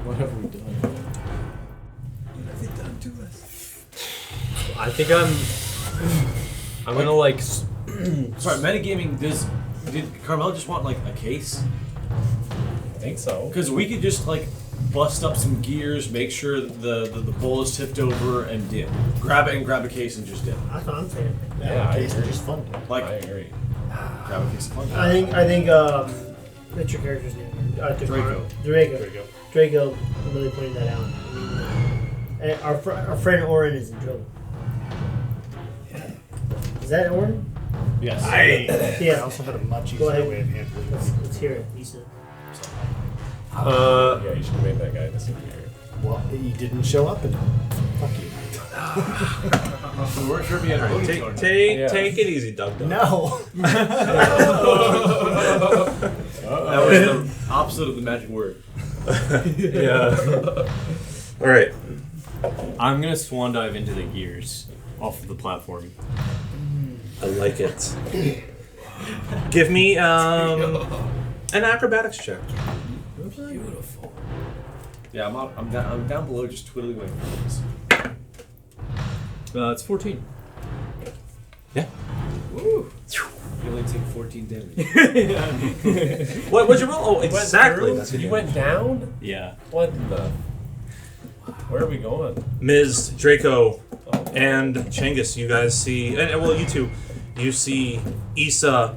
What have we done? What have they done to us? I think I'm gonna like. Sorry, metagaming. Did Carmel just want like a case? I think so. Because we could just like bust up some gears, make sure the bowl is tipped over, and dip. Grab it and grab a case and just dip. That's what I'm saying. Yeah, I Case agree. is fun. Like I agree. grab a case of fun. I think what's your character's name? Draco. Draco really pointed that out. I mean, our friend Oren is in trouble. Is that Oren? Yes. I Yeah. also had a much Go easier ahead. way of handling Let's, this. let's hear it, Lisa. Yeah, you should have made that guy disappear. Well, he didn't show up and fuck you. We weren't sure if he had a Alright, voting card. take it easy, Doug. No. That was the opposite of the magic word. Yeah. All right. I'm gonna swan dive into the gears off of the platform. I like it. Give me an acrobatics check. Beautiful. Yeah, I'm down below just twiddling my thumbs. It's 14. Yeah. Woo! You only take 14 damage. What'd you roll? Oh, exactly. That's what You went down? Yeah. What the? Where are we going? Ms. Draco and Changus, you guys see, and well, you two, you see Issa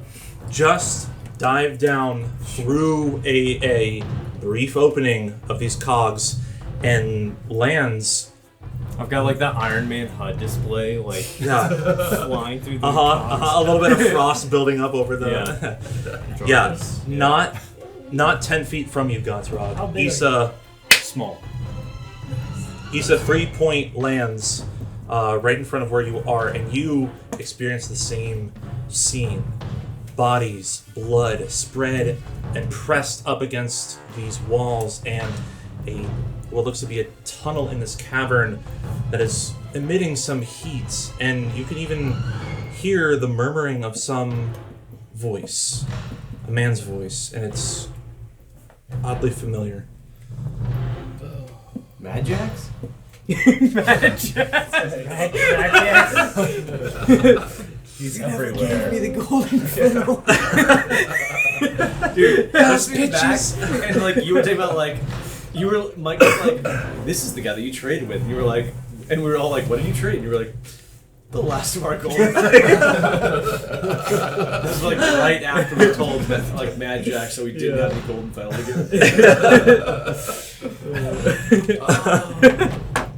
just dive down through a brief opening of these cogs and lands. I've got like that Iron Man HUD display, like flying through the A little bit of frost building up over the. Yeah, not 10 feet from you, How Godsrod. big Issa. Small. Issa 3-point lands right in front of where you are, and you experience the same scene. Bodies, blood spread and pressed up against these walls, and what looks to be a tunnel in this cavern that is emitting some heat, and you can even hear the murmuring of some voice, a man's voice, and it's oddly familiar. Mad Jacks? He's everywhere. Give me the golden fiddle. Dude, those bitches. And like you were talking about like you were Mike was like, this is the guy that you traded with. And you were like, and we were all like, what did you trade? And you were like, the last of our gold. This is like right after we told that like Mad Jack, so we didn't have any golden file again.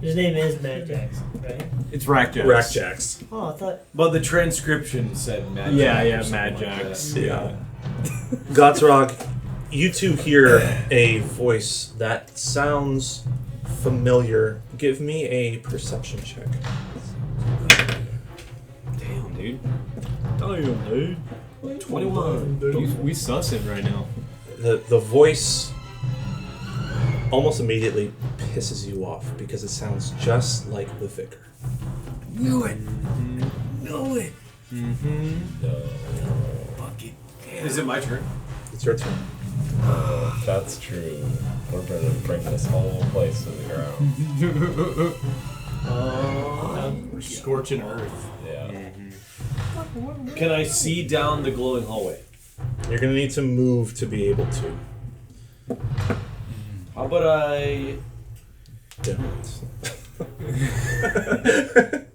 His name is Mad Jackson, right? It's Rackjacks. Rackjacks. Oh, I thought. But the transcription said Mad Yeah, Jack. yeah, or something Mad like Jacks. that. Yeah. Godsrog, you two hear a voice that sounds familiar. Give me a perception check. Damn, dude. Damn, dude. 21. We sussing right now. The voice almost immediately pisses you off because it sounds just like the vicar. Knew it. Knew it. Fuck it. Is it my turn? It's your turn. That's true. We're going to bring this whole place to the ground. We're scorching earth. Yeah. Can I see down the glowing hallway? You're gonna need to move to be able to. How about I Don't.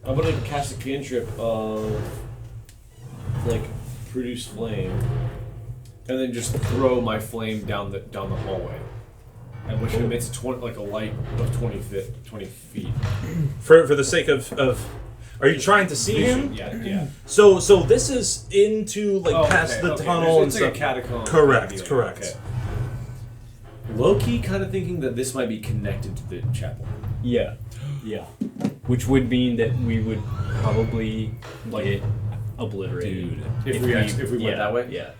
I'm gonna cast a cantrip of like produce flame, and then just throw my flame down the hallway, and which emits a light of 20 feet. For the sake of are you trying to see him? Yeah. So this is into past the tunnel and it's stuff. like a catacomb. Correct. Okay. Low-key kind of thinking that this might be connected to the chapel. Yeah. Yeah. Which would mean that we would probably get obliterated. Dude, if we went that way? Yeah.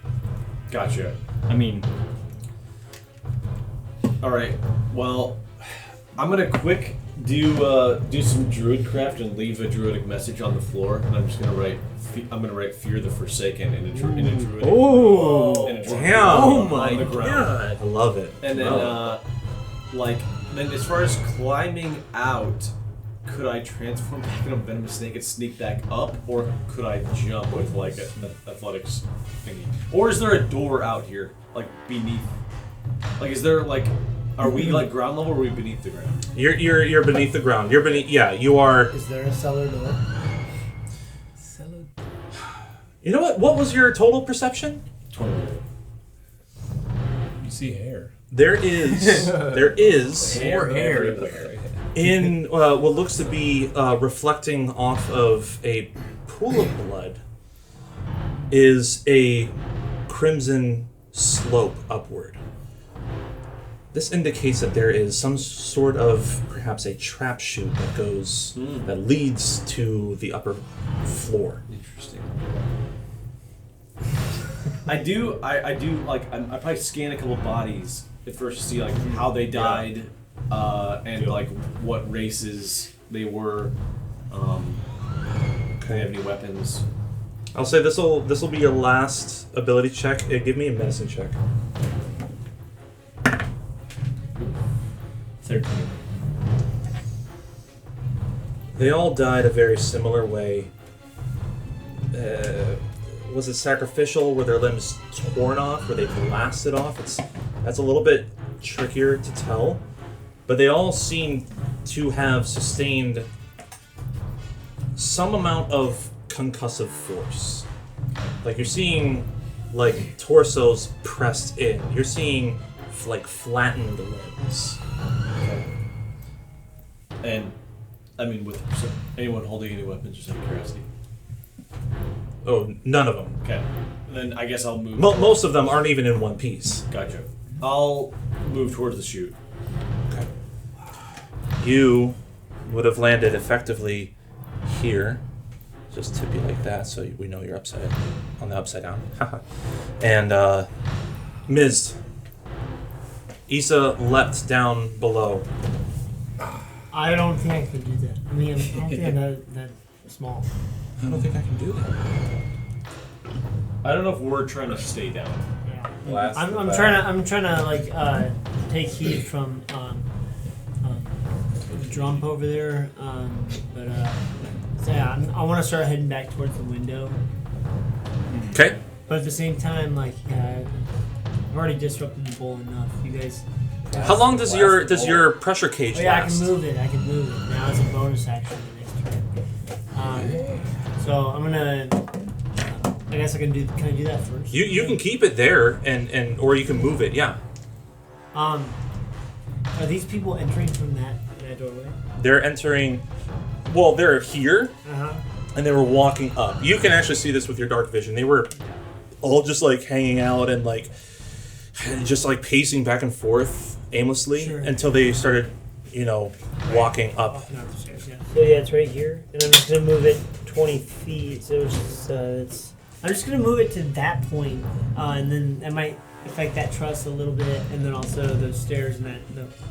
Gotcha. I mean, Alright, well, I'm gonna quick do some druidcraft and leave a druidic message on the floor, and I'm just gonna write Fear the Forsaken in a druidic. oh, in a druidic damn! on Oh my the ground. god! I love it. And then then as far as climbing out, could I transform back into a venomous snake and sneak back up, or could I jump with like an athletics thingy? Or is there a door out here, like beneath? Like, is there like, are we like ground level, or are we beneath the ground? You're beneath the ground. You're beneath. Yeah, you are. Is there a cellar door? Cellar. You know what? What was your total perception? 20. You see hair. There is Hair hair. everywhere. in what looks to be reflecting off of a pool of blood is a crimson slope upward. This indicates that there is some sort of, perhaps a trap chute that goes, that leads to the upper floor. Interesting. I do like I probably scan a couple bodies at first to see like how they died, and like what races they were. Do they have any weapons? I'll say this will be your last ability check. Give me a medicine check. 13. They all died a very similar way. Was it sacrificial? Were their limbs torn off? Were they blasted off? That's a little bit trickier to tell. But they all seem to have sustained some amount of concussive force. Like you're seeing like torsos pressed in. You're seeing like flattened limbs. And I mean, with anyone holding any weapons, just out of curiosity. Oh, none of them. Okay. Then I guess I'll move. Most of them aren't even in one piece. Gotcha. I'll move towards the chute. Okay. You would have landed effectively here, just to be like that, so we know you're on the upside down. And Amidst, Issa leapt down below. I don't think I can do that. I mean, I don't think I'm that small. I don't think I can do that. I don't know if we're trying to stay down. Yeah. Blast I'm the trying to like take heed from the jump over there. But so yeah, I want to start heading back towards the window. Okay. But at the same time, like, yeah, I've already disrupted the bowl enough. You guys. How long does your pressure cage Oh, yeah, last? I can move it. Now it's a bonus action the next turn. So I'm gonna. I guess I can do. Can I do that first? You can keep it there, and or you can move it. Yeah. Are these people entering from that doorway? They're entering. Well, they're here, Uh-huh. and they were walking up. You can actually see this with your dark vision. They were all just like hanging out and like just like pacing back and forth aimlessly until they started, walking up. Walking up the stairs, yeah. So yeah, it's right here, and I'm just gonna move it 20 feet. So it's just, I'm just gonna move it to that point, and then I might affect that truss a little bit, and then also those stairs and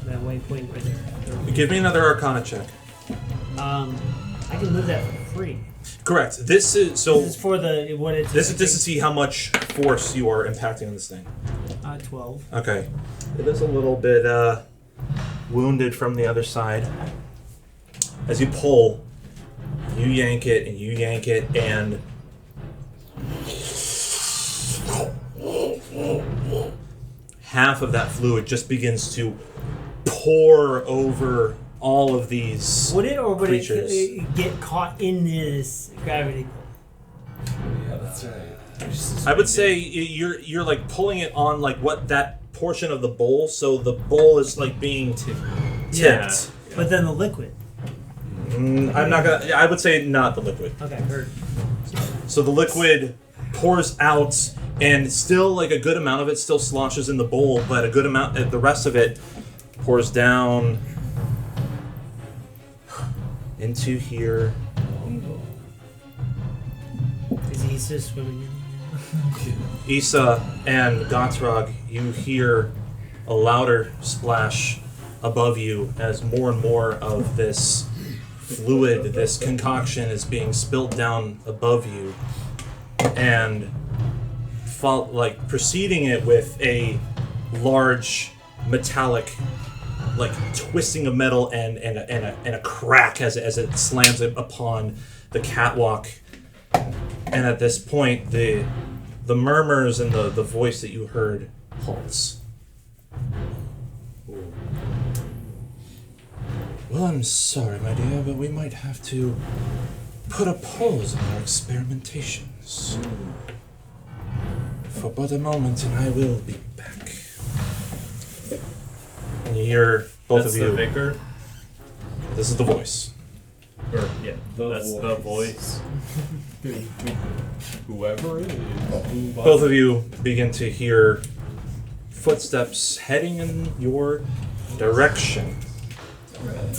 that waypoint right there. Give me another Arcana check. I can move that for free. Correct. This is so. This is for the what it's. This is just to see how much force you are impacting on this thing. 12. Okay. It is a little bit wounded from the other side. As you pull, you yank it and you yank it, and half of that fluid just begins to pour over all of these Would it or would creatures. it get caught in this gravity pull? Yeah, that's right. I would say you're like pulling it on like what that portion of the bowl, so the bowl is like being tipped. Yeah. But then the liquid. I'm not gonna. I would say not the liquid. Okay, heard. So the liquid pours out, and still like a good amount of it still sloshes in the bowl, but a good amount, the rest of it pours down into here. Is Issa swimming in? Issa and Gotrog, you hear a louder splash above you as more and more of this fluid, this concoction is being spilt down above you, and preceding it with a large metallic like twisting of metal and a crack as it slams it upon the catwalk. And at this point, the murmurs and the voice that you heard halts. Well, I'm sorry, my dear, but we might have to put a pause on our experimentations. For but a moment, and I will be back. And you hear both That's of you. the vicar? This is the voice. Or, yeah, that's the voice. Whoever it is. Both of you begin to hear footsteps heading in your direction.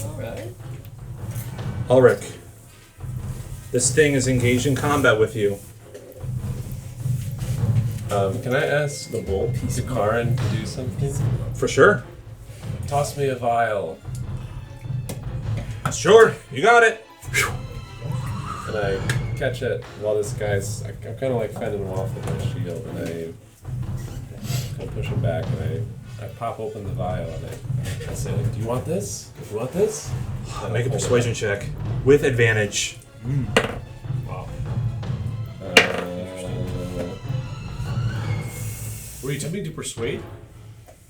Alright. Ulrich, this thing is engaged in combat with you. Can I ask the Karin to do something? For sure. Toss me a vial. Sure, you got it. And I catch it while this guy's... I'm kind of like fending him off with my shield, and I push him back, and I pop open the vial, and I say, like, do you want this? Do you want this? And Make a I hold it persuasion check with advantage. Wow. Were you attempting to persuade?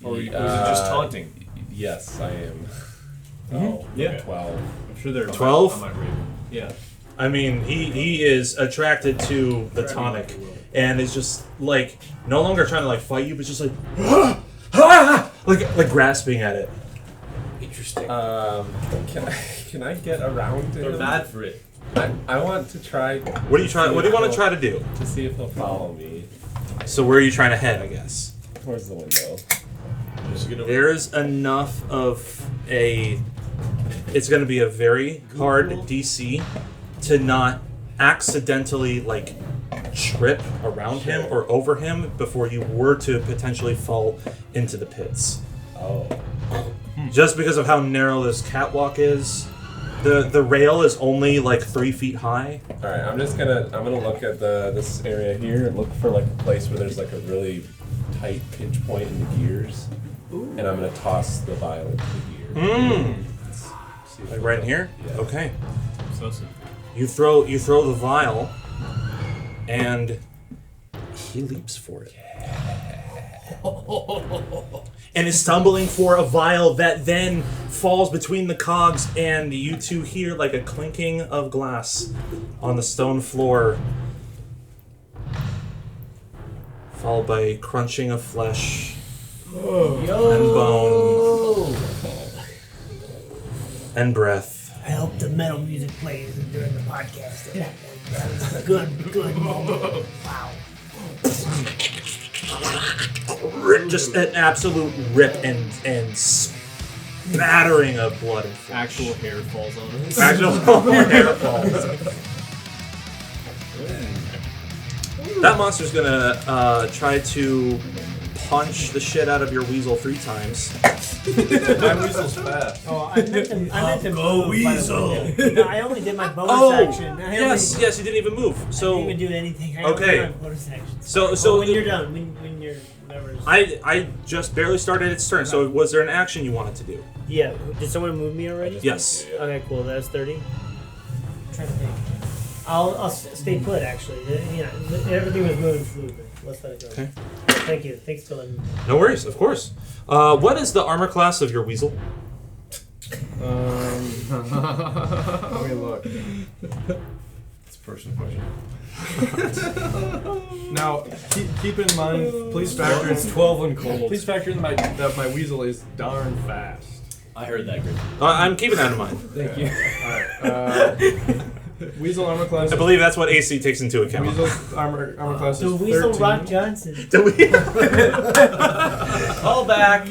Or was it Uh, just taunting? Yes, I am. Oh, yeah. 12. I'm sure they're 12? I might read. Yeah. I mean, he is attracted to the tonic, and is just like no longer trying to like fight you, but just like like grasping at it. Interesting. Can I get around to They're him? mad for it. I want to try What do you try? What do you want to try to do? to see if he'll follow me So where are you trying to head? I guess towards the window. Just get over there's enough of a. It's going to be a very hard DC to not accidentally like trip around him or over him before you were to potentially fall into the pits. Oh. Just because of how narrow this catwalk is, the rail is only like 3 feet high. All right, I'm gonna look at this area here and look for like a place where there's like a really tight pinch point in the gears, and I'm gonna toss the vial into the gear. See if Like it right in will- here. Yeah. Okay. So simple. You throw the vial, and he leaps for it. And is stumbling for a vial that then falls between the cogs, and you two hear like a clinking of glass on the stone floor, followed by a crunching of flesh and bone and breath. I hope the metal music plays during the podcast. That was a good moment. Wow. Just an absolute rip and spattering of blood and flesh. Actual hair falls on us. Actual hair falls. That monster's gonna try to punch the shit out of your weasel 3 times. My weasel's fast. Oh, I meant to move, by the way. No, I only did my bonus Oh, action. yes, you didn't even move. I So didn't even do anything. I okay. only did my bonus action. So when you're done, when you're whatever. I just barely started its turn. So was there an action you wanted to do? Yeah. Did someone move me already? Yes. Okay, cool. That's 30. I'm trying to think. I'll stay put. Actually, everything was moving fluidly. Let's let it go. Okay. Thank you. Thanks for letting me. No worries, of course. What is the armor class of your weasel? Let me look. It's a personal question. Now, keep in mind, please factor in 12 and cold. Please factor in that my weasel is darn fast. I heard that, Grim. I'm keeping that in mind. Thank you. Alright. Weasel armor class. I believe that's what AC takes into account. Weasel armor class The is Weasel 13. Rock Johnson. Do we? All back.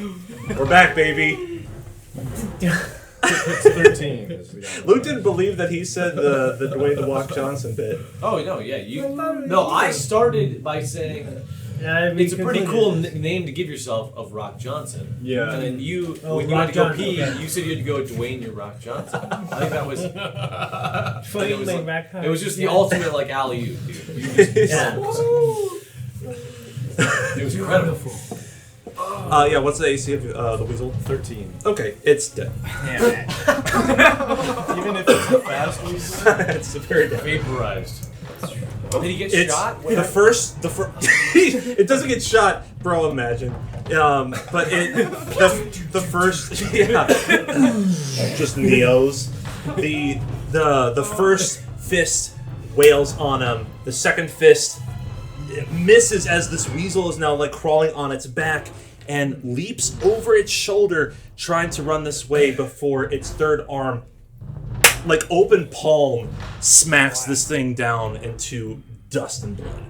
We're back, baby. It's 13. is the armor Luke class. didn't believe that he said the Dwayne the Rock Johnson bit. Oh, no, yeah. No, I started by saying it's a pretty cool name to give yourself of Rock Johnson. Yeah. And then you, Oh, when you Rock had to go Johnson, pee, okay. you said you had to go Dwayne your Rock Johnson. I think that was. It was just the ultimate like alley-oop, dude. You just- Yeah. It was incredible. Yeah, what's the AC of the weasel? 13. Okay, it's dead. Even if it's a fast weasel? It's very dead. Vaporized. Did he get It's shot? the first. It doesn't get shot, bro. Imagine. But the first. Yeah. Just Neos. The first fist wails on him. The second fist misses as this weasel is now like crawling on its back and leaps over its shoulder, trying to run this way before its third arm, like open palm, smacks this thing down into dust and blood.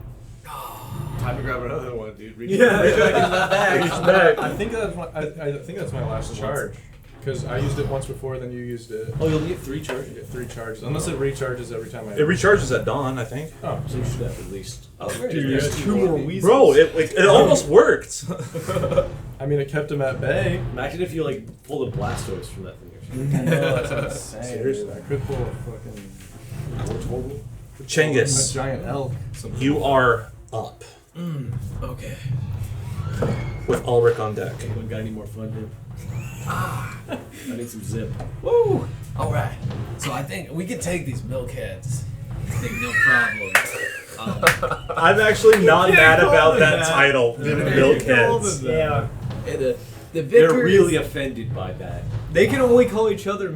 Time to grab another one, dude. Reach Yeah, back in that bag. I think that's my last charge. Because I used it once before, then you used it. Oh, you'll get 3 charges. You get 3 charges. Unless it recharges every time I... It recharges at dawn, I think. Oh, So you should have at least. dude, there's 2 more weasels. Bro, it almost worked. I mean, it kept him at bay. Imagine if you like pulled a Blastoise from that thing. That's insane. Seriously. I could pull a fucking... A Chengis, giant elk. you are up Okay. with Ulrich on deck. Anyone got any more fun here? I need some zip. Woo! Alright. So I think we can take these milkheads. I think no problem. I'm actually not mad about that title. The Milkheads. Yeah. And the They're Vickers, really offended by that. they can only call each other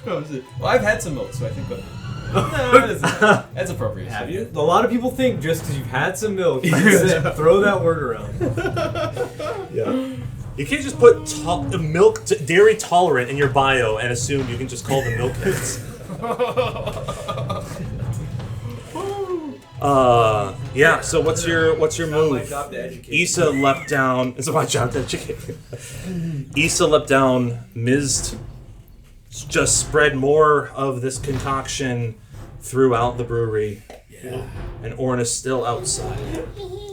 Well, I've had some milk, so I think that's appropriate. Have you? A lot of people think just because you've had some milk, you can throw that word around. Yeah. You can't just put dairy tolerant in your bio and assume you can just call them Milkheads. Yeah. So what's your move? Issa leapt down. It's my job to educate. Issa leapt down. Mizd just spread more of this concoction throughout the brewery. Yeah. And Orn is still outside.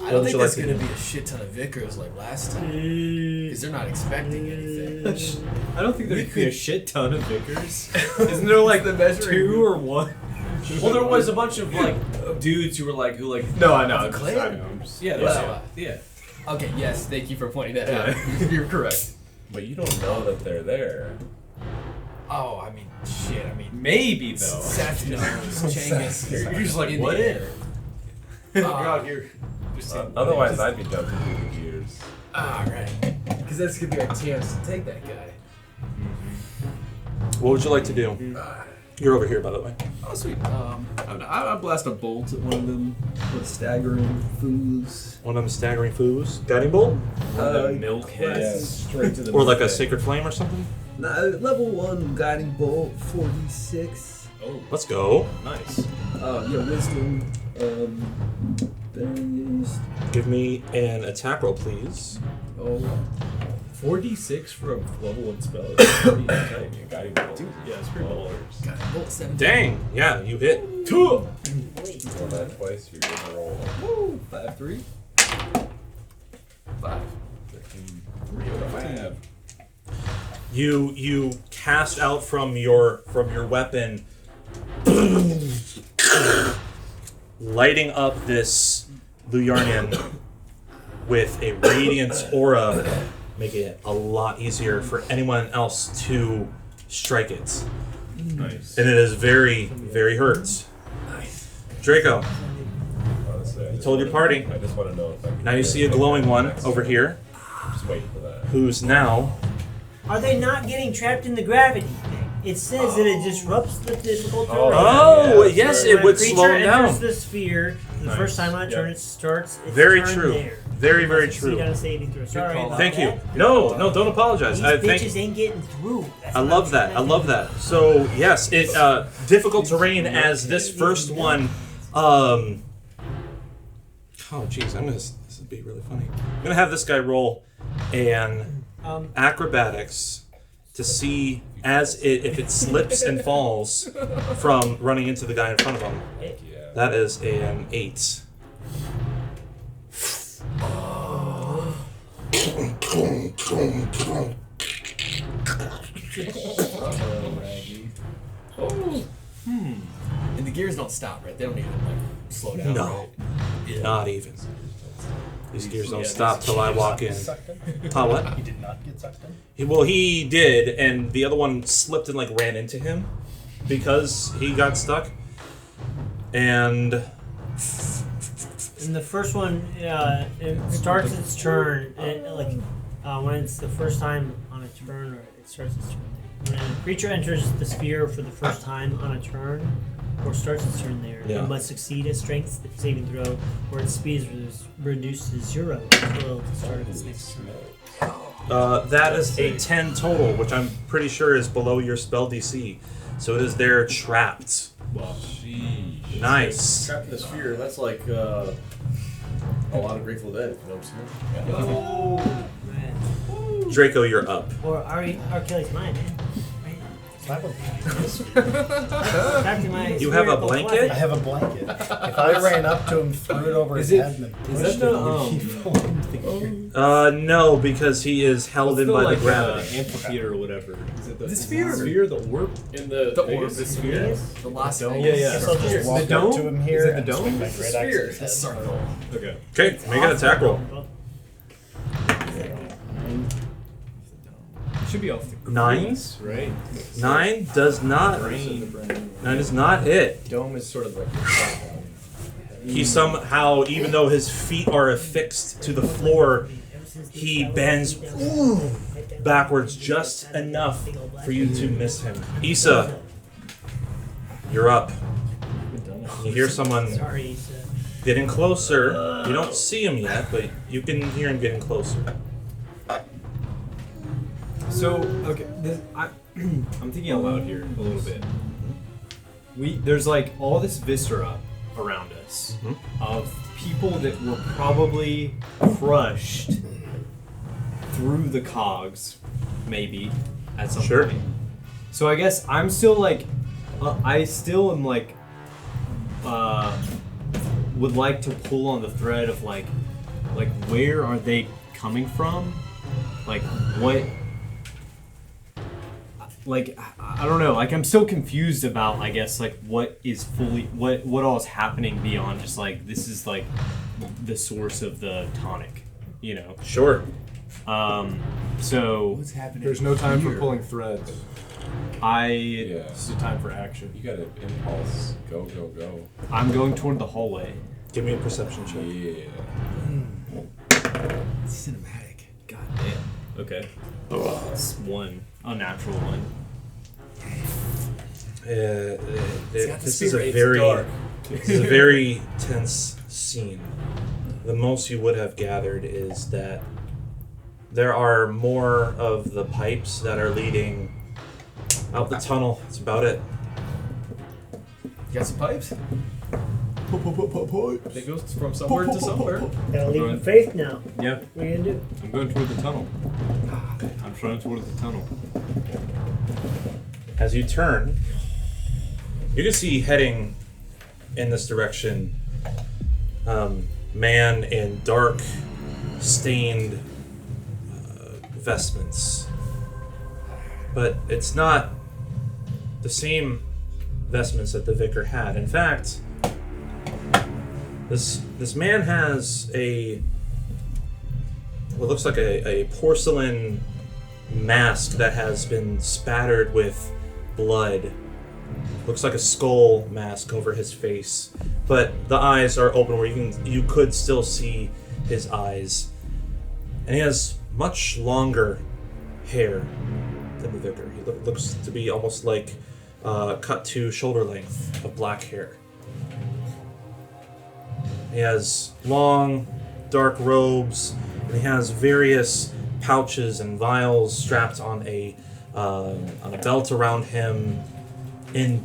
I don't think there's going to be a shit ton of Vickers like last time. Because they're not expecting anything. I don't think there'd be a shit ton of Vickers. Isn't there like the 2 or 1? Well, there was a bunch of like dudes who were like No, I know. yeah, yeah. Okay, yes, thank you for pointing that out. You're correct. But you don't know that they're there. Oh, I mean, shit. I mean, Maybe though. Seth knows. Changis. You're just like, in what the if? air. You're out here. Just Otherwise, I'd be jumping through the gears. Alright. Because that's going to be our chance to take that guy. What would you like to do? You're over here, by the way. Oh, sweet. I blast a bolt at one of them with staggering fools. One of them staggering foos. Guiding bolt? Milkheads. Straight to the Or like a milkhead. sacred flame or something? Level 1 guiding bolt, 46. Oh, Let's go. nice. Wisdom. Based. Give me an attack roll, please. 4d6 for a level 1 spell. It's pretty tight. Guiding bolt. Yeah, it's pretty baller. Got bolt 7. Dang. Yeah, you hit. Roll that twice, you're gonna roll. Woo! 5-3. 5. 5. You cast out from your weapon, lighting up this Luyarnian with a radiant aura, making it a lot easier for anyone else to strike it. Nice. And it is very, very hurt. Nice. Draco, Honestly, you told your party. I just want to know if I can. Now you see a glowing one over here, I'm just waiting for that. who's now. Are they not getting trapped in the gravity thing? It says that it disrupts the difficult terrain. Oh, yeah, yes, When it would a creature slow him enters down. the sphere, the first time on a turn it starts its Very turn true. there. Very, very Doesn't true. succeed on a saving throw. Sorry call. about Thank you. that. No, don't apologize. These I bitches think ain't getting through. That's I what love I'm that. I trying to love do. that. So yes, it difficult terrain as this first one. Oh jeez, this would be really funny. I'm gonna have this guy roll an acrobatics to see if it slips and falls from running into the guy in front of him. Yeah. That is an 8. And the gears don't stop, right? They don't even like slow down. No, Right? not even. These gears don't stop till I walk in. Huh, what? He did not get sucked in? Well, he did, and the other one slipped and like ran into him because he got stuck. And the first one, it starts its turn, when it's the first time on a turn, or it starts its turn. When a creature enters the sphere for the first time on a turn, or starts its turn there, it must succeed a strength saving throw, or its speed is reduced to 0 until the start of its next turn. That is a 10 total, which I'm pretty sure is below your spell DC. So it is there trapped. Wow. Jeez. Nice. Trapped in the sphere, that's like a lot of Grateful Dead, you know what I'm saying? Oh, man. Draco, you're up. Or R. Kelly's mine, man. Slap him. Back to my You have a spherical blanket? weapon. I have a blanket. If I ran up to him, threw it over his head, and then Is pushed that him, he'd fall into the air. No, because he is held in by the gravity. Amphitheater or whatever. Is it The sphere. Sphere, the orb? In the orb, the sphere. The last dome? thing. Yeah, yeah. So I'll just walk The up dome? to him here Is it the and dome? swing my The great axe at sphere. his The head. circle. Okay. Okay, make an attack roll. It should be off the 9. crease, right? 9 does not. 9 does not hit. Dome is sort of like. He somehow, even though his feet are affixed to the floor, he bends backwards just enough for you to miss him. Issa, you're up. You hear someone Sorry, Issa. getting closer. You don't see him yet, but you can hear him getting closer. So, okay, I'm thinking out loud here a little bit. There's like all this viscera around us of people that were probably crushed through the cogs, maybe at some Sure. point. So I guess I'm still like, I still am like, would like to pull on the thread of like where are they coming from? Like what? Like I don't know. Like I'm still confused about I guess like what is fully what all is happening beyond just like this is like the source of the tonic, you know. Sure. So What's happening? There's no time for here? pulling threads. Yeah. This is a time for action. You got an impulse. Go, go, go. I'm going toward the hallway. Give me a perception check. Yeah. Cinematic. God damn. Okay. It's one unnatural one. got the This is a spirit. very, It's dark. this is a very tense scene. The most you would have gathered is that there are more of the pipes that are leading out the tunnel. That's about it. You got some pipes? It goes from somewhere to somewhere. Gotta leave in faith now. Yeah, What are you gonna do? I'm going toward the tunnel. I'm trying toward the tunnel. As you turn, you can see heading in this direction, man in dark, stained vestments. But it's not the same vestments that the vicar had. In fact, this man has what looks like a porcelain mask that has been spattered with blood. Looks like a skull mask over his face, but the eyes are open where you could still see his eyes. And he has much longer hair than the vicar. He looks to be almost like cut to shoulder length of black hair. He has long, dark robes, and he has various pouches and vials strapped on a belt around him in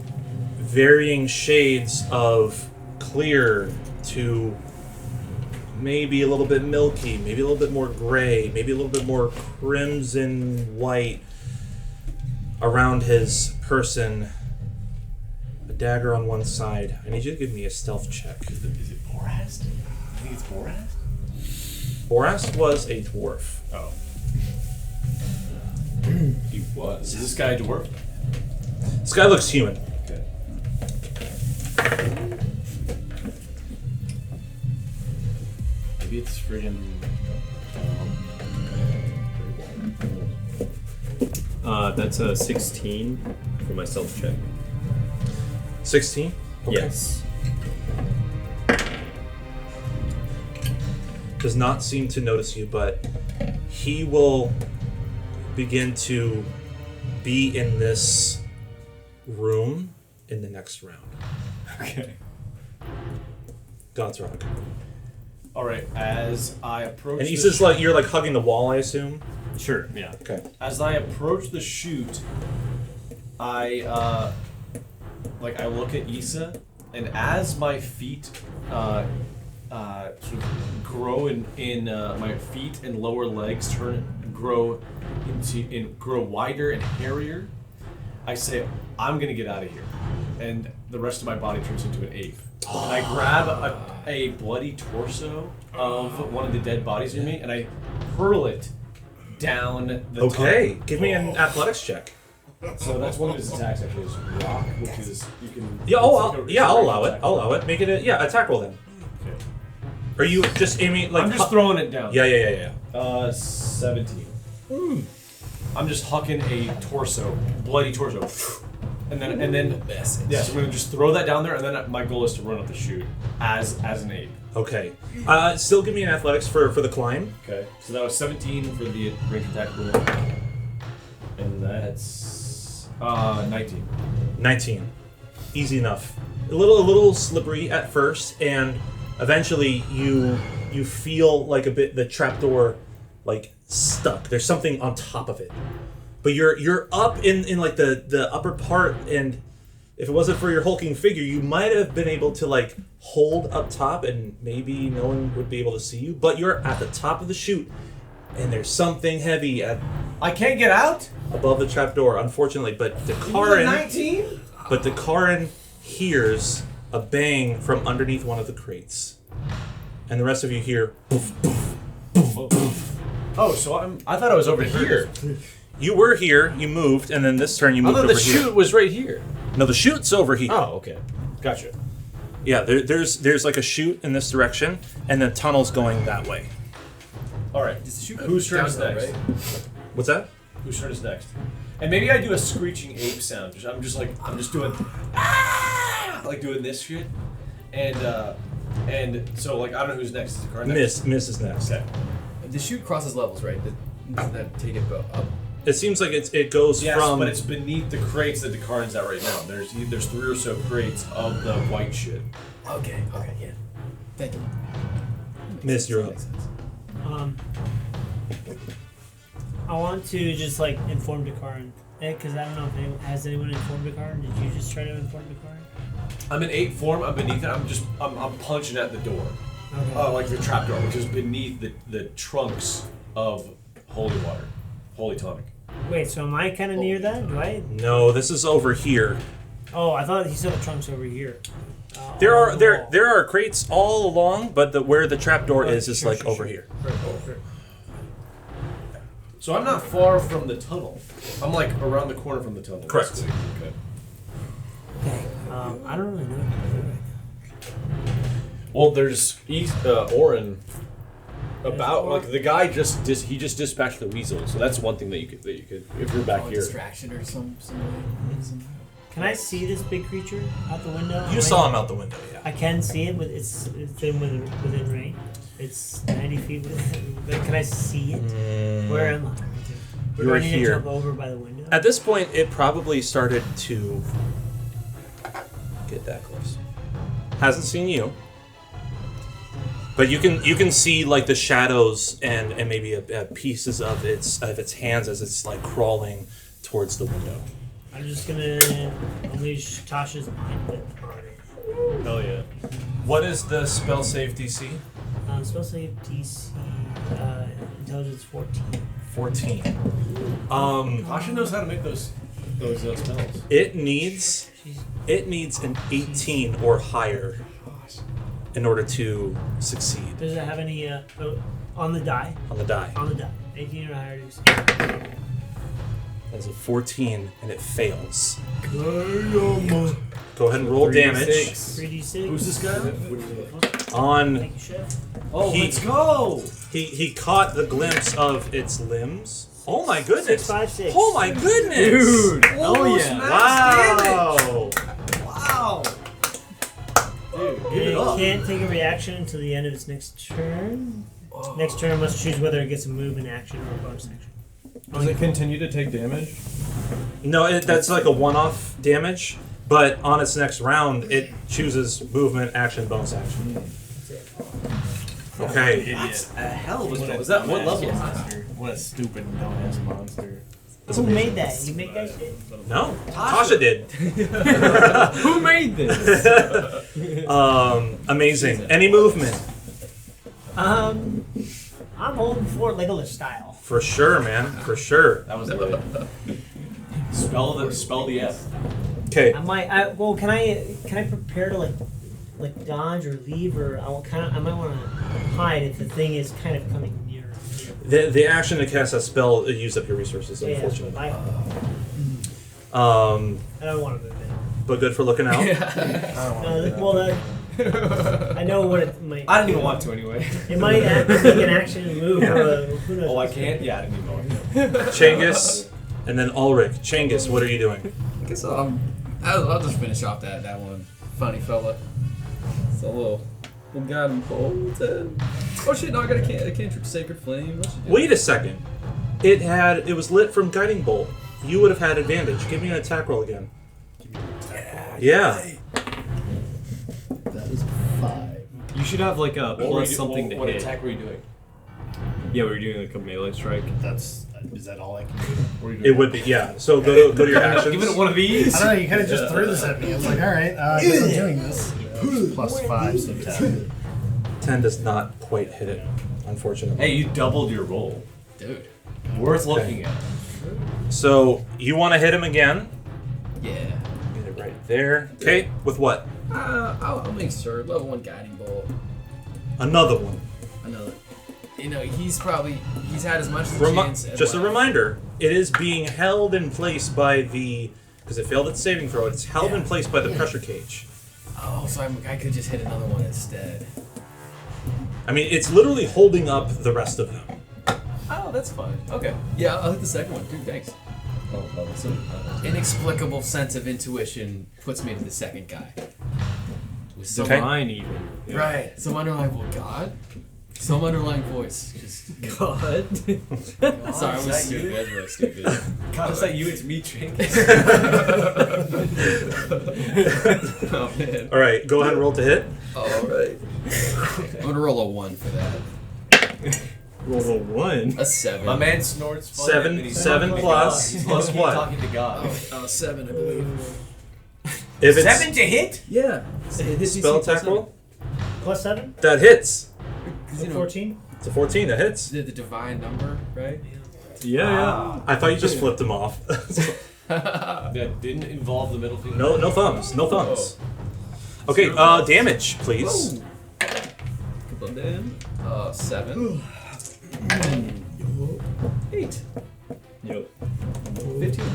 varying shades of clear to maybe a little bit milky, maybe a little bit more gray, maybe a little bit more crimson white around his person. A dagger on one side. I need you to give me a stealth check. Is it Borast? I think it's Borast. Borast was a dwarf. Oh. He was. Is this guy a dwarf? This guy looks human. Okay. maybe it's friggin'. That's a 16 for my stealth check. 16? Okay. Yes. Does not seem to notice you, but he will begin to be in this room in the next round. Okay. God's Rock. All right, as I approach. And he's the just like, you're like hugging the wall, I assume? Sure, yeah. Okay. As I approach the chute, I look at Issa, and as my feet sort of grow in my feet and lower legs grow wider and hairier, I say, I'm gonna get out of here, and the rest of my body turns into an ape. And I grab a bloody torso of one of the dead bodies near me, and I hurl it down the Okay, tunnel. give me an athletics check. So that's one of his attacks, actually, is rock, which is, you can... Yeah, I'll allow it. attack. I'll allow it. Make it a attack roll then. Okay. Are you just aiming like? I'm just throwing it down. Yeah. 17. I'm just hucking a torso, bloody torso. And then Message. yeah, so I'm gonna just throw that down there, and then my goal is to run up the chute as an ape. Okay. Still give me an athletics for the climb. Okay, so that was 17 for the range attack roll, and that's 19. 19. Easy enough. A little slippery at first, and eventually you feel like a bit the trapdoor like stuck. There's something on top of it. But you're up in like the upper part, and if it wasn't for your hulking figure, you might have been able to like hold up top, and maybe no one would be able to see you. But you're at the top of the chute, and there's something heavy I can't get out. above the trapdoor, unfortunately. But the You were Karin, 19. but the Karin hears a bang from underneath one of the crates, and the rest of you hear. Oh, so I thought I was over here. You were here, you moved, and then this turn you moved over the here. chute was right here. No, the chute's over here. Oh, okay, gotcha. Yeah, there's like a chute in this direction, and the tunnel's going that way. All right, whose turn is down, next? right? What's that? Whose turn is next? And maybe I do a screeching ape sound. I'm just doing like doing this shit, and so like I don't know who's next. Is it Karin next? Miss is next. Okay. The chute crosses levels, right? Doesn't that take it up? It seems like it goes Yes, from. but it's beneath the crates that the Karin's at right now. There's 3 or so crates of the white shit. Okay, yeah. Thank you. Miss, you're up. Makes sense. I want to just like inform Dakaran, because I don't know if anyone has anyone informed Dakaran. Did you just try to inform Dakaran? I'm in ape form. I'm beneath it. I'm punching at the door, Okay. like the trap door, which is beneath the trunks of holy water, holy tonic. Wait, so am I kind of near that? Do I? No, this is over here. Oh, I thought he said the trunk's over here. There on the are wall. there are crates all along, but where the trapdoor Right, is sure, like sure, over sure. here. Sure. So I'm not far from the tunnel. I'm like around the corner from the tunnel. Correct. basically. Okay. Okay. I don't really know what to do right now. Well, there's Orin. About Like the guy just dispatched the weasel, so that's one thing that you could if you're back Oh, here. distraction or some way. Can I see this big creature out the window? You saw him out the window, yeah. I can see it, but it's within range. It's 90 feet within. But can I see it? Where am I? Or do You're I need here. to jump over by the window? At this point, it probably started to get that close. Hasn't seen you, but you can see like the shadows and maybe pieces of its hands as it's like crawling towards the window. I'm just gonna unleash Tasha's mind whip on it. Hell yeah. What is the spell save DC? I'm supposed to save DC intelligence 14. 14. Tasha knows how to make those spells. It needs an 18 or higher in order to succeed Does it have any on the die? on the die. On the die. 18 or higher. That's a 14, and it fails. Go ahead and roll damage 3d6. Who's this guy? on. Thank you, chef. Oh, He- let's go! He caught the glimpse of its limbs. Oh my goodness! 6, 5, 6. Oh my goodness! Dude! Oh Almost yeah! Wow! Wow! Dude, give It it up. can't take a reaction until the end of its next turn. Next turn, must choose whether it gets a move, an action, or a bonus action. Does it continue to take damage? No, that's like a one-off damage. But on its next round, it chooses movement, action, bonus action. Okay. That's a hell of a spell. Is that what level is that? What a stupid dumbass monster. Who made that? You make that shit? No, Tasha did. Who made this? Amazing. Any movement? I'm holding for Legolas style. For sure, man. For sure. That was good. Spell the F. Okay. I might. Can I prepare to like dodge or leave, or I might want to hide if the thing is kind of coming near. The action to cast a spell used up your resources, unfortunately. I Um, don't want to move it. but good for looking out. I know what it might. I didn't even want to anyway. It might take an action and move. Who knows? Oh, I can't? Yeah, I didn't even want to. Changus, and then Ulrich. Changus, what are you doing? I guess I'll just finish off that one funny fella. It's a little guiding bolt. Oh shit! No, I got a cantrip, Sacred Flame. What should do? Wait a second. It was lit from Guiding Bolt. You would have had advantage. Give me an attack roll again. Yeah. That is 5. You should have like a plus something to What hit. attack were you doing? Yeah, we were doing like a melee strike. Is that all I can do? What were you doing? It would be, yeah. So go to your actions. Give it one of these. I don't know, you kind of just threw this at me. I was like, alright, I guess I'm doing this. Plus 5, so 10. 10 does not quite hit it, unfortunately. Hey, you doubled your roll. Dude. Worth looking at. So you want to hit him again? Yeah. Get it right there. Okay, with what? I'll make sure. Level 1 guiding bolt. Another one. Another. He's had as much as a chance. at Just a what- reminder, it is being held in place by because it failed its saving throw, it's held in place by the pressure cage. Oh, so I could just hit another one instead. I mean, it's literally holding up the rest of them. Oh, that's fine. Okay. Yeah, I'll hit the second one. Dude, thanks. Inexplicable sense of intuition puts me to the second guy. With some Okay. Mine even. Yeah. Right. Some underlying God. Some underlying voice. Just God. sorry, I was stupid. That's really stupid. God, is that you? It's me, Chink. Oh man. All right, go ahead and roll to hit. All right. I'm gonna roll a 1 for that. Roll a 1. A 7. My man snorts fun. Seven- but he's seven talking to plus- God. He's plus low-key what? Talking to God. 7, I believe. If it's 7 to hit? Yeah. spell attack roll, Plus 7? that hits. You know, 14? It's a 14, that hits. the divine number, right? Yeah, I thought you just flipped him off. That didn't involve the middle finger. No thumbs, no thumbs. Okay, damage, please. Couple of them. 7. 8. Yep. 15.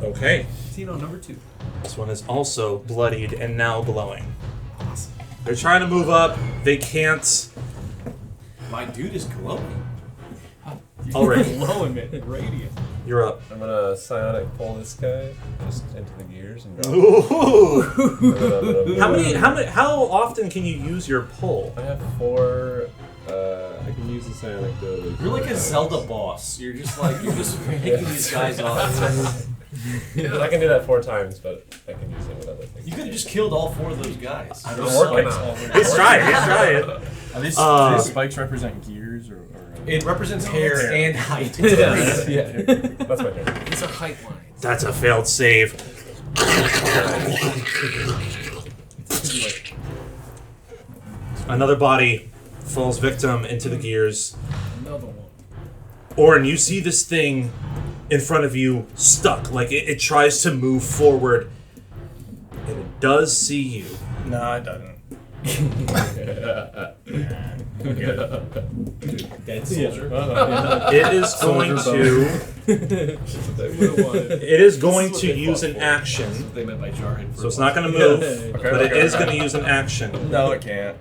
Okay, 15 on number 2. this one is also bloodied and now glowing. They're trying to move up, they can't. My dude is glowing. Already, Glowing, man. Radiant. you're up. I'm gonna psionic pull this guy just into the gears and drop. Ooh. him. How often can you use your pull? I have 4. I can use the psionic ability. You're like a Zelda boss. You're just picking these guys off. I can do that 4 times, but I can use it with other things. You could have just killed all 4 of those guys. I'm working on it. He's trying. Are these spikes represent gears or It represents hair and height. Yeah. Yeah. That's my turn. It's a height line. That's a failed save. Another body falls victim into the gears. Another one. Orin, you see this thing in front of you stuck, like it tries to move forward, and it does see you. No, it doesn't. Dead soldier. It is going to It is going to use an action, That's what they meant by jarhead. so it's not going to move, Okay, but it okay, is okay. going to use an action No, it can't.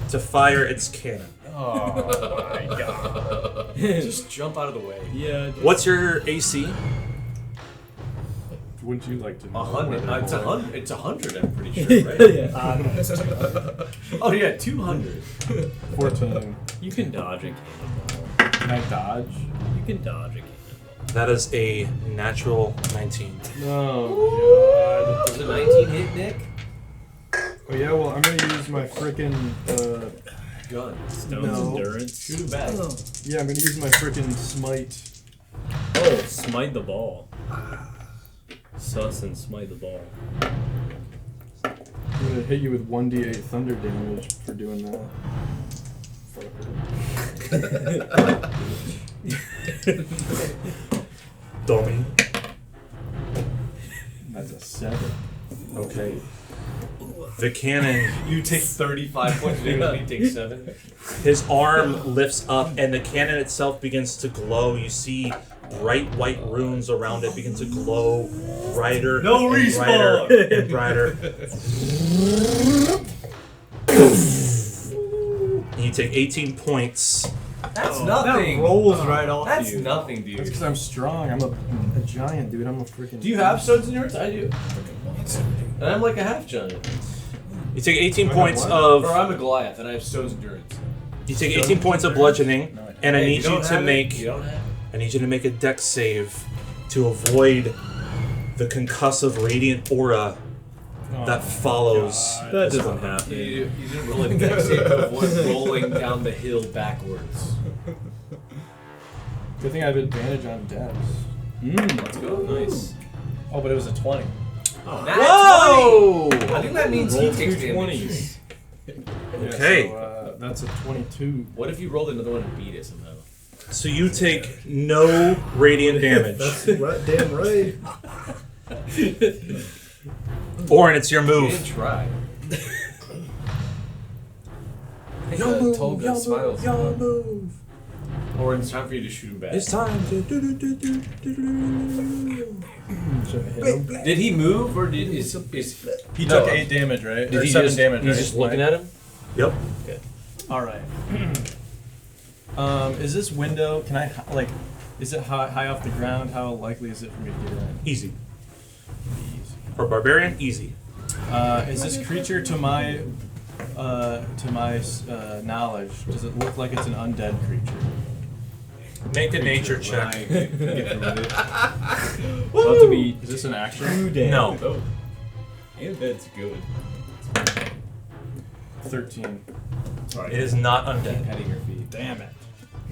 to fire its cannon. Oh my god. Just jump out of the way. Yeah. What's your AC? Wouldn't you like to? 100. It's 100. It's 100. I'm pretty sure, right? Oh yeah, 200. 14. You can dodge a cannonball. Can I dodge? You can dodge a cannonball. That is a natural 19. Oh Does a 19 hit, Nick? god. Oh yeah, well I'm gonna use my frickin' Gun. Stone's No. endurance. Shoot him back. yeah, I'm gonna use my frickin' smite. Oh, smite the ball. Sus and smite the ball. I'm gonna hit you with 1d8 thunder damage for doing that. Dummy. That's a 7. Okay. The cannon, You take 35 points of damage, me take 7. his arm lifts up and the cannon itself begins to glow. You see bright white runes around it begin to glow brighter No and respawn! brighter and brighter. And you take 18 points. That's That nothing. rolls right off That's you. nothing, That's dude. because I'm strong. I'm a giant, dude. I'm a freaking. Do you have stones in yours? I do. And I'm like a half giant. You take 18 I have points what? of Or I'm a Goliath and I have stones endurance. you take 18 points of bludgeoning, No, I don't. and I Hey, need you don't to have it? make You don't have it? I need you to make a dex save to avoid the concussive radiant aura that follows. God. That doesn't happen. You didn't roll a dex save to avoid rolling down the hill backwards. Good thing I have advantage on dex. Let's go. Nice. Oh, but it was a 20. Oh, Whoa! 20! I think that means Roll he takes two damage. 20s. Okay. So, that's a 22. What if you rolled another one and beat it somehow? So you take no radiant damage. Right, damn right. Orin, it's your You move. didn't try. Tolga smiles. move. Or it's time for you to shoot him back. It's time to do. Should I hit him? Did he move or did is He No, took 8 damage, right? Did Or he 7 just, damage, he's right? just looking at him? Yep. Alright. Is this window, can I, like, is it high off the ground? How likely is it for me to get in? Easy. For barbarian, easy. Is this creature to my knowledge, does it look like it's an undead creature? Make a nature check. About to be Is this an action? too damn. No. Oh. And bed's good. 13. It is not undead. Heading your feet. Damn it.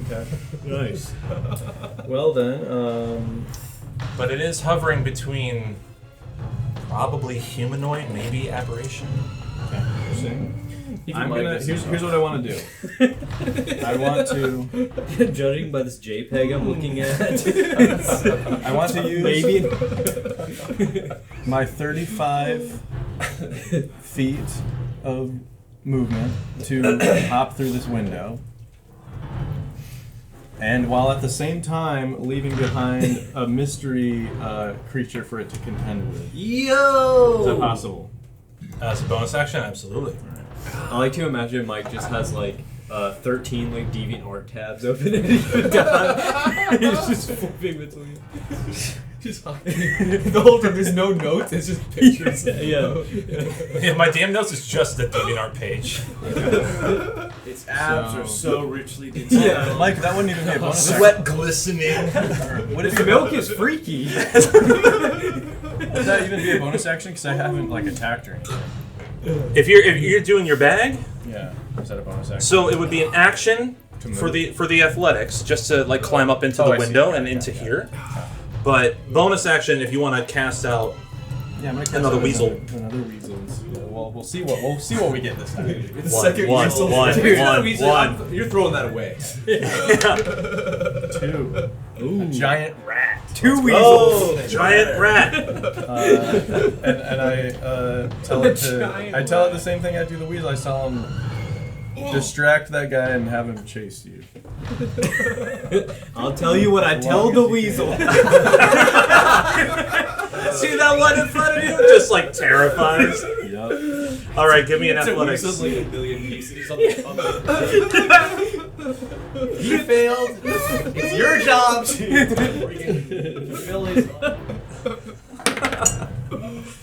Okay. Nice. Well then, But it is hovering between probably humanoid, maybe aberration. Okay. Interesting. Keep I'm in mind gonna, this here's is what I want to do. I want to judging by this JPEG I'm looking at, I want to use maybe my 35 feet of movement to hop through this window. And while at the same time leaving behind a mystery creature for it to contend with. Yo! Is that possible? As a bonus action, absolutely. I like to imagine Mike just has like 13 like deviant art tabs open and he's just flipping between. Just the whole time there's no notes, it's just pictures. Yeah. Yeah, my damn notes is just the DeviantArt page. Its abs So- are so richly detailed. Yeah, Mike, that wouldn't even be a bonus action. Sweat glistening. What if The milk is freaky. Would that even be a bonus action? Because I haven't like attacked or anything. If you're doing your bag, Yeah. Is that a bonus action? so it would be an action To for move. the athletics, just to like climb up into Oh, the I see. window Okay, and okay, into okay. here. But bonus action if you want to cast out. Yeah, I'm gonna cast Another out weasel. Another weasels. Yeah, well, we'll see what we get this time. It's One, second one, weasel. one, Dude, one, weasel, one. You're throwing that away. 2. Ooh. A giant rat. 2 Oh, weasels. giant rat! And I tell it to. Giant I tell it rat. the same thing I do the weasel. I tell him, Distract that guy and have him chase you. I'll tell you what I tell the weasel. See that one in front of you? Just like terrifies. Yep. All right, give me an It's a athletics. weasel's like a million pieces on the He failed. It's your job to fulfill his.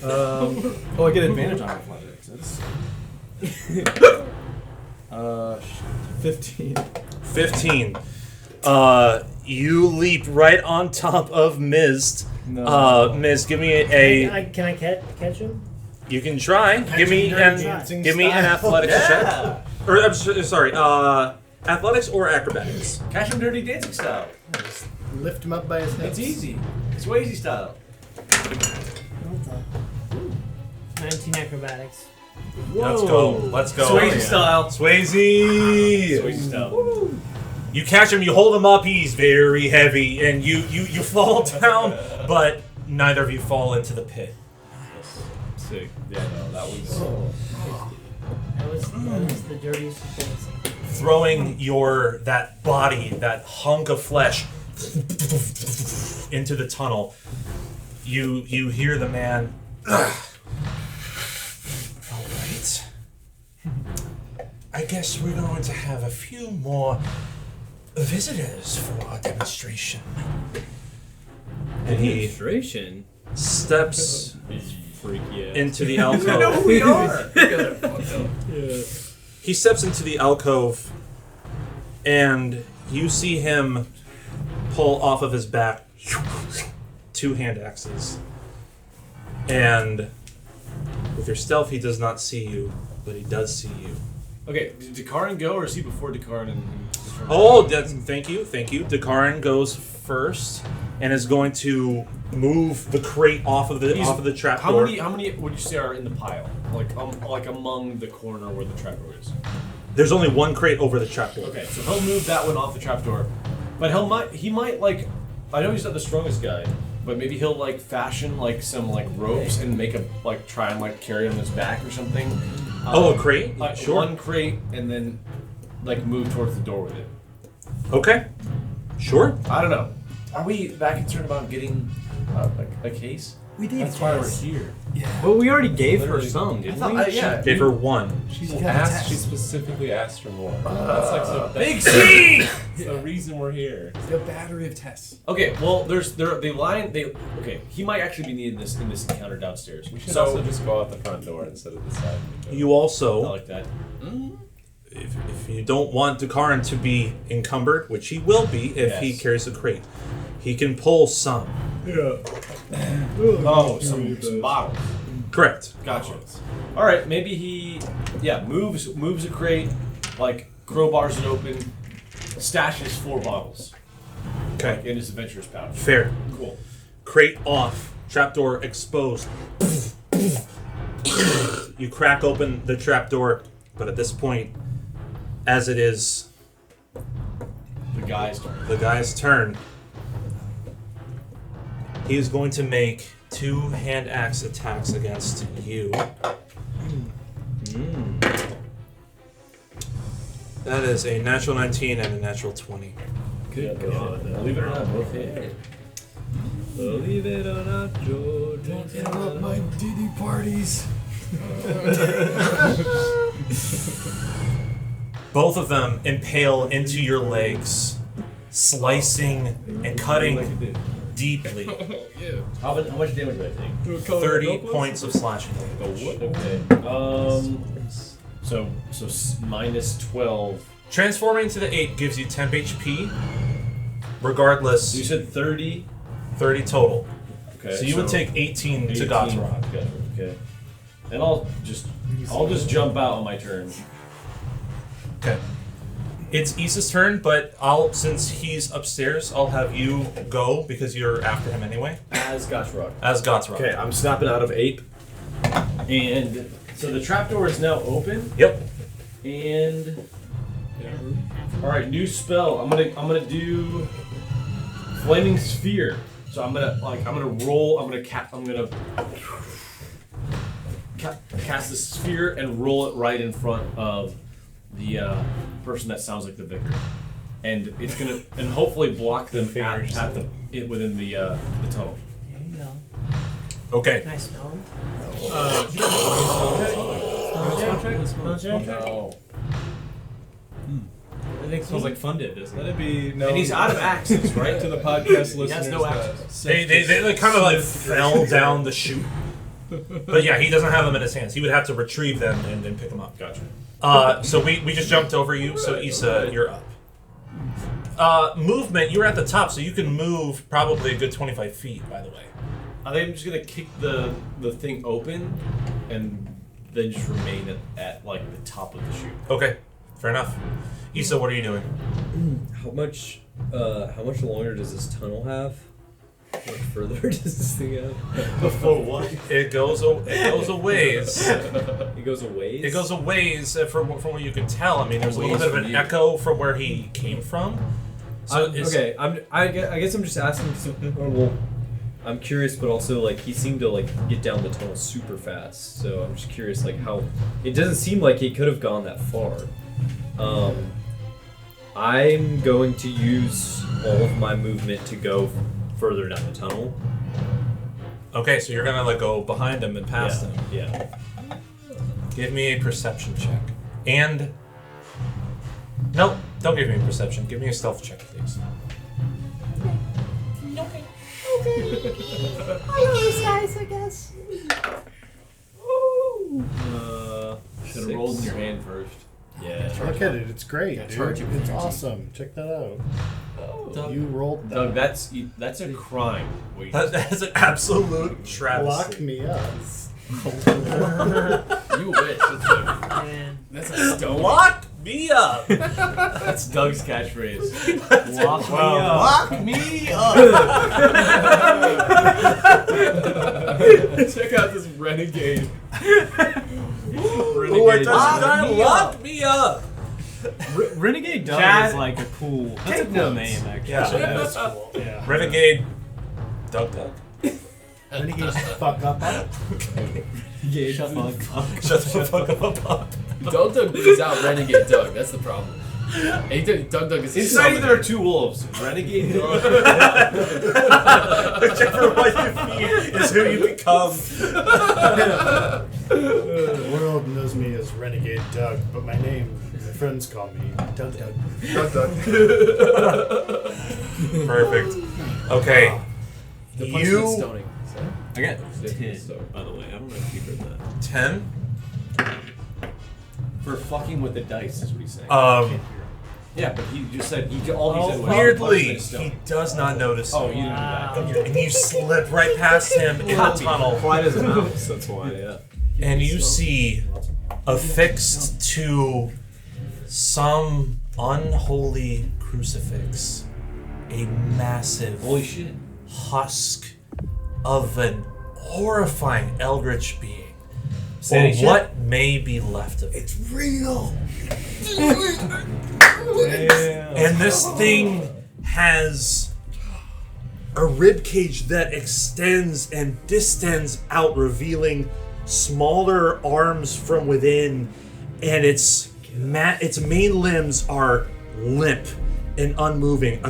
Oh, I get advantage on athletics. That's 15. 15. You leap right on top of Mist. No. Mist, give me a. Can I catch him? You can try. Give me Dancing give me an style. athletics check. Or I'm sorry. Athletics or acrobatics. Catch him dirty dancing style. Just lift him up by his hips. It's easy. Swayze style. 19 acrobatics. Let's go. Let's go. Swayze style. Swayze. Swayze style. You catch him. You hold him up. He's very heavy, and you fall down, but neither of you fall into the pit. Sick. Yeah, no, that was. That was the dirtiest dancing. Throwing that body, that hunk of flesh, into the tunnel. You hear the man. All right. I guess we're going to have a few more visitors for our demonstration. And he Demonstration. steps Freaky ass. into the alcove. know who we are. He steps into the alcove, and you see him pull off of his back 2 hand axes. And with your stealth, he does not see you, but he does see you. Okay, did Dakaran go or is he before Dakaran and Oh, thank you. Dakaran goes first and is going to move the crate off of the trapdoor. How many would you say are in the pile? Like among the corner where the trapdoor is? There's only one crate over the trapdoor. Okay, so he'll move that one off the trapdoor. But he might like, I know he's not the strongest guy, but maybe he'll like fashion like some like ropes and make a like try and like carry it on his back or something. A crate? Like Sure. one crate and then like move towards the door with it. Okay. Sure. I don't know. Are we that concerned about getting a case? We did. That's why we're here. Well, we already gave her Literally. some, didn't we? Yeah. Gave her one. She specifically asked for more. That's like Big C. the reason we're here. The battery of tests. Okay, well, okay, he might actually be needing this in this encounter downstairs. We should So also just go out the front door instead of the side. You I also, like that. if you don't want Dakaran to be encumbered, which he will be if he Yes. carries a crate, he can pull some. Oh, some bottles. Correct. Gotcha. All right, maybe he, moves a crate, like crowbars it open, stashes 4 bottles. Okay. Like, in his adventurous pouch. Fair. Cool. Crate off. Trapdoor exposed. You crack open the trapdoor, but at this point, as it is The guy's turn. the guy's turn, he is going to make 2 hand axe attacks against you. That is a natural 19 and a natural 20. Good God. Believe it or not, both hit. Believe it or not, George. Don't interrupt my Diddy parties. Both of them impale into your legs, slicing and cutting deeply. How much damage do I take? 30 points of slashing damage. Okay. So minus 12. Transforming to the 8 gives you 10 HP. Regardless, You said 30. 30 total. Okay. So you would take 18 to God's Rock. Okay. And I'll just jump out on my turn. Okay. It's Issa's turn, but since he's upstairs, I'll have you go because you're after him anyway. As Gotchrock. As God's Rock. Okay, I'm snapping out of ape. And so the trapdoor is now open. Yep. And alright, new spell. I'm gonna do Flaming Sphere. So I'm gonna cast the sphere and roll it right in front of the person that sounds like the vicar, and it's gonna and hopefully block them within the tunnel. There you go. Okay. Can I smell him? No. I think it smells like fun dip, doesn't it? That'd be no. And he's out of axes, right? To the podcast listeners. He has no axes. They kind of like fell down the chute. But yeah, he doesn't have them in his hands. He would have to retrieve them and then pick them up. Gotcha. So we just jumped over you. So Issa, you're up. Movement, you're at the top, so you can move probably a good 25 feet, by the way. I think I'm just gonna kick the thing open, and then just remain at like the top of the chute. Okay, fair enough. Issa, what are you doing? How much longer does this tunnel have? How much further does this thing have? Before what? It goes a ways. It goes a ways? It goes a ways from what you can tell. I mean, there's a little Ways bit of from an you. echo from where he came from. So Okay, I guess I'm just asking. Well, I'm curious, but also like he seemed to like get down the tunnel super fast. So I'm just curious, like how it doesn't seem like he could have gone that far. I'm going to use all of my movement to go further down the tunnel. Okay, so you're gonna like go behind him and past him. Yeah. Give me a perception check. And nope, don't give me a perception. Give me a stealth check, please. Okay. I lose guys, I guess. Should have rolled in your hand first. Yeah. Look at it. It's great, Yeah, dude. charge you with It's energy. awesome. Check that out. Doug, You rolled that. Doug, that's a crime. What you That's an absolute travesty. Lock me up. You wish. Man. That's a stone. Lock me up. That's Doug's catchphrase. Lock me up. Lock me up. Check out this renegade. Ooh, I touched that. Lock me up. Renegade Doug Chad, is like a cool. That's a take cool notes. name, actually. Yeah. That's cool. Yeah. Renegade. Doug. Renegades fuck up on it. Yeah, shut the fuck up. Shut the fuck up. Doug brings out Renegade Doug. That's the problem. Doug is Inside you there are two wolves. Renegade Doug. Whichever one you feed is who you become. The world knows me as Renegade Doug, but my friends call me Doug. Perfect. Okay. The punishment You stoning. I got Yeah, 10, so- by the way. I don't know if you heard that. 10. For fucking with the dice is what he's saying. Yeah, but he just said all he said was Weirdly, punishment stone. he does not notice Oh, you. you didn't do that. And you slip right past him in the tunnel. Quiet as a mouse, that's why, yeah. And you see affixed to some unholy crucifix a massive Holy shit. husk of an horrifying eldritch being. Or Sandy shit? what may be left of it. It's real. And this thing has a rib cage that extends and distends out, revealing smaller arms from within, and its main limbs are limp and unmoving.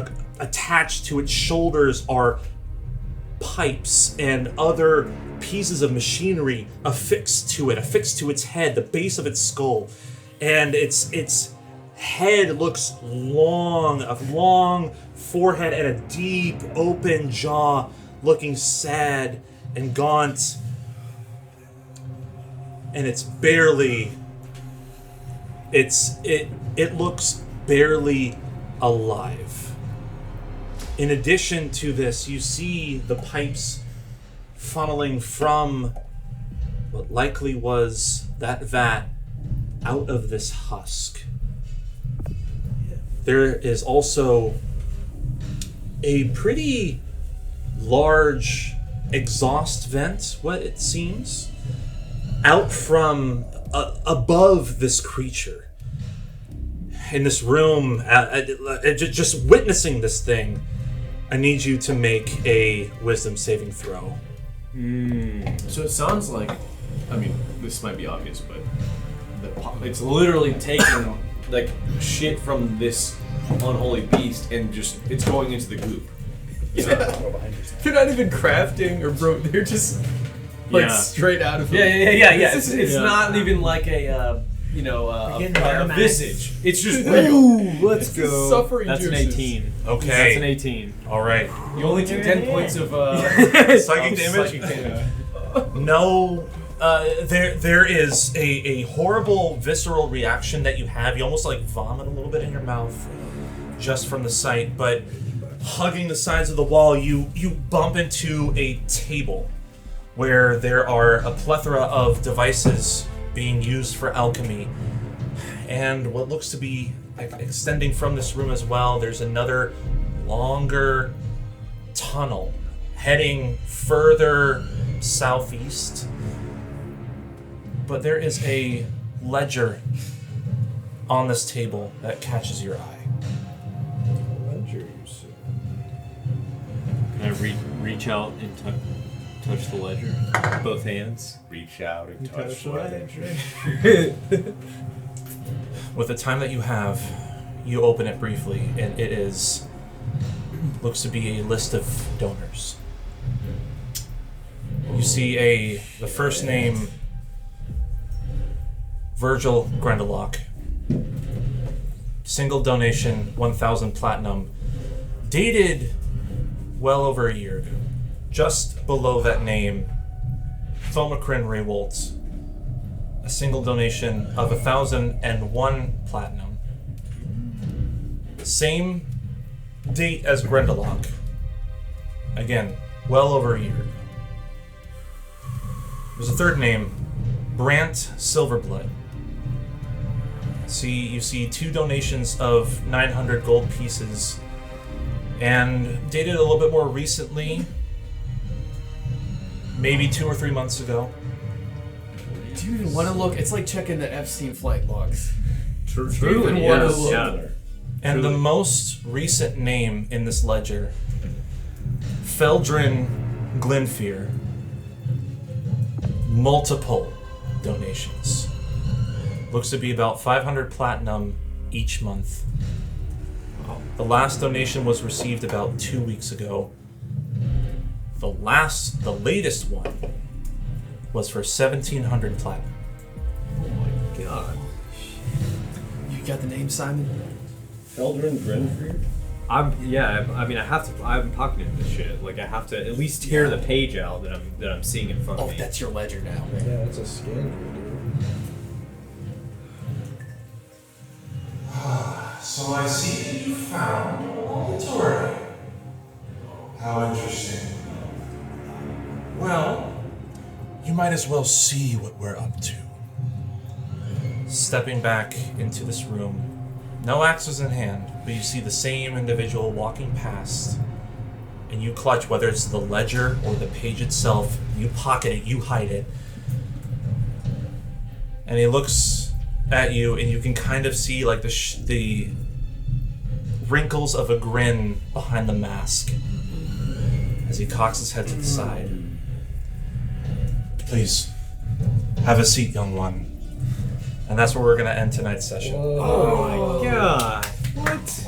Attached to its shoulders are pipes and other pieces of machinery affixed to its head, the base of its skull, and its head looks long, a long forehead and a deep open jaw, looking sad and gaunt, and it looks barely alive. In addition to this, you see the pipes funneling from what likely was that vat out of this husk. There is also a pretty large exhaust vent, what it seems, out from above this creature. In this room, just witnessing this thing, I need you to make a wisdom saving throw. So it sounds like, I mean, this might be obvious, but it's literally taking like shit from this unholy beast, and just it's going into the goop. They're not even crafting or they're just like straight out of Yeah. It's Yeah. not even like a a visage. It's just real. Ooh, let's It's just go. suffering That's an juices. 18. Okay. That's an 18. All right. You only take 10 points of Psychic damage? Psychic damage. No. There is a horrible visceral reaction that you have. You almost like vomit a little bit in your mouth just from the sight, but hugging the sides of the wall, you bump into a table where there are a plethora of devices being used for alchemy. And what looks to be extending from this room as well, there's another longer tunnel heading further southeast. But there is a ledger on this table that catches your eye. Can I reach out and touch the ledger? Both hands. Reach out and touch the ledger. With the time that you have, you open it briefly, and it looks to be a list of donors. You see the first name, Virgil Grendelock. Single donation, 1,000 platinum. Dated well over a year ago. Just below that name, Thomacrin Rewoltz. A single donation of 1,001 platinum. Same date as Grendelock. Again, well over a year ago. There's a third name, Brant Silverblood. You see 2 donations of 900 gold pieces, and dated a little bit more recently, maybe 2 or 3 months ago. Do you even want to look? It's like checking the Epstein flight logs. Truly, wanna yes. look. Yeah. And the most recent name in this ledger, Feldrin Glenfear. Multiple donations. Looks to be about 500 platinum each month. The last donation was received about 2 weeks ago. The latest one was for 1,700 platinum. Oh my god. You got the name, Simon? Feldrin Grenfear? I mean, I'm pocketing this shit. Like, I have to at least tear the page out that I'm seeing in front of Oh, me. that's your ledger now. Yeah, that's a scan, dude. So I see you found a laboratory. How interesting. Well, you might as well see what we're up to. Stepping back into this room, no axes in hand, but you see the same individual walking past, and you clutch, whether it's the ledger or the page itself, you pocket it, you hide it. And he looks at you, and you can kind of see like the wrinkles of a grin behind the mask as he cocks his head to the side. Please, have a seat, young one. And that's where we're going to end tonight's session. Oh my god. What?